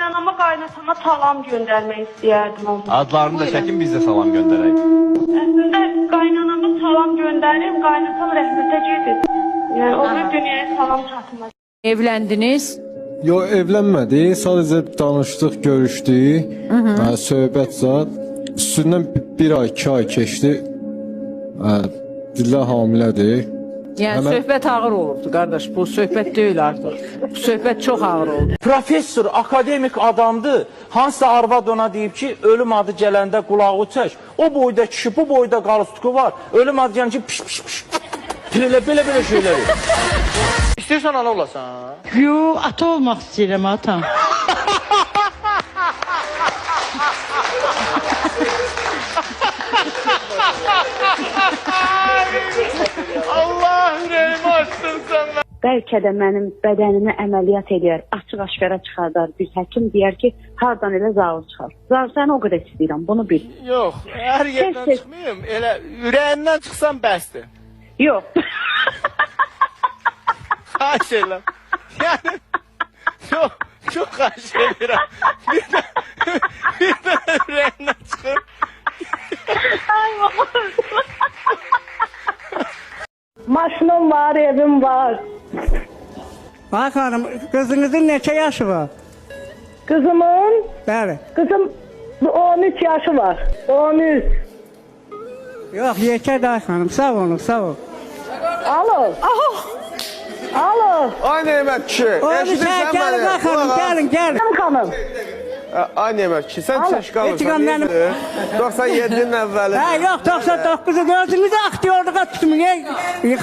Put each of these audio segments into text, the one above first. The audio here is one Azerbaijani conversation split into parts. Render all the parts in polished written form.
qaynanama, qaynatama salam göndərmək istəyərdim ondan. Adlarını da çəkin, biz də salam göndərək. Əslində qaynanama salam göndərim, qaynatam rəhmətə gedir. Yəni o bir dünyaya salam çatmaz. Evləndiniz? Yo, evlənmədi, sadəcə danışdıq, görüşdük, söhbət zat. Üstündən bir ay, 2 ay keçdi, Dillə hamilədir. Yəni söhbət ağır olurdu qardaş, bu söhbət deyil artıq. Bu söhbət çox ağır oldu. Professor, akademik adamdır. Hansısa arvad ona deyib ki, ölüm adı gələndə qulağı çək. O boyda kişi, bu boyda qalustuku var. Ölüm adı gələndə piş piş piş. Belə şeyləri. İstəyirsən ana olasan? Yo, ata olmaq istəyirəm, atam. Allah ürəyimi açsın sən. Bəlkə də mənim bədənimi əməliyyat edər, açıq-aşkara çıxardar. Bir həkim deyər ki, hardan elə zaur çıxar. Zaur səni o qədər istəyirəm, bunu bil. Yox, hər yerdən çıxmayım. Elə ürəyindən çıxsam bəsdir. Yox. Xahiş edirəm. Yəni, çox xahiş edirəm. Bir də ürəyindən çıxır. Maşınım var, evim var. Bak hanım, kızınızın neçə yaşı var? Kızımın, Bəli. kızım 13 yaşı var. 13. Yox, yekə day xanım, sağ olun, sağ ol. Alo. Alo. Ay Nemət kişi, eşidirsən Gəlin, məni? xanım, gəlin. Hanım xanım. Ay Nemət kişi, sən çəş qalırsan, mənim- 97-nin əvvəli. Hə, yox, 99-u gördünüz, aktyorluğa tutmayın.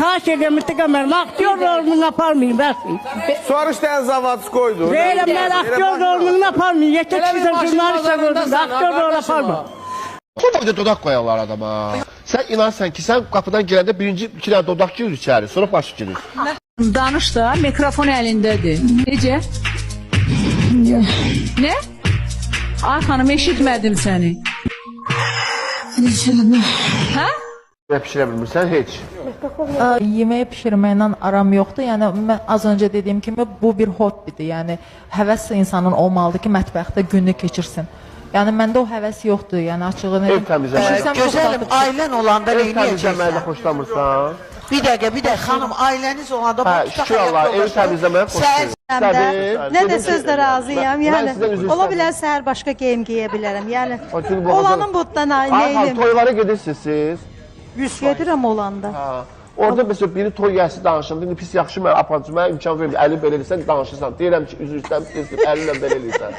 Xahiş edirəm, mütəqəmmərəm, aktyor rolunu aparmayın, bəs. Sonra işləyən zavad qoydu. Deyirəm, mən aktyor rolunu aparmayın. Yekə kişisən, jurnalistə gördünüz, aktyor rolunu aparmayın. Bu boyda dodaq qoyarlar adama. Sən inansan ki, sən qapıdan girəndə birinci 2 dənə dodaq girir içəri, sonra başı girir. Danış da, mikrofon əlindədir. Necə? Nə? Ay xanım, eşitmədim səni. Hə? Nə pişirə bilmirsən heç. Yeməyi pişirməklə aram yoxdur. Yəni mən az öncə dediyim kimi bu bir hobbidir. Yəni həvəs insanın olmalıdır ki, mətbəxdə gününü keçirsin. Yəni məndə o həvəs yoxdur. Yəni açığını Ev təmizləmək. Gözəlim, ailən olanda Ev neyniyəcəksən? təmizləməklə xoşlamırsan. Bir dəqiqə, xanım, ailəniz olanda bu Hə, şükür Allah, evi təmizləməyə xoşlayır. Nə də sözdə razıyam. Mən Yəni sizdən üzr ola istədim. bilər səhər başqa geyim geyə bilərəm. Yəni Çünki bu olanın butdan Ay xan, neyim? toylara gedirsiniz siz. Gedirəm olanda. Ha. Orada məsələn biri toy gəlsi danışanda, indi pis yaxşı mən aparıcı, mənə imkan verir, əli belə eləyirsən, danışırsan. Deyirəm ki, üzr istəyirəm, əlinlə belə eləyirsən.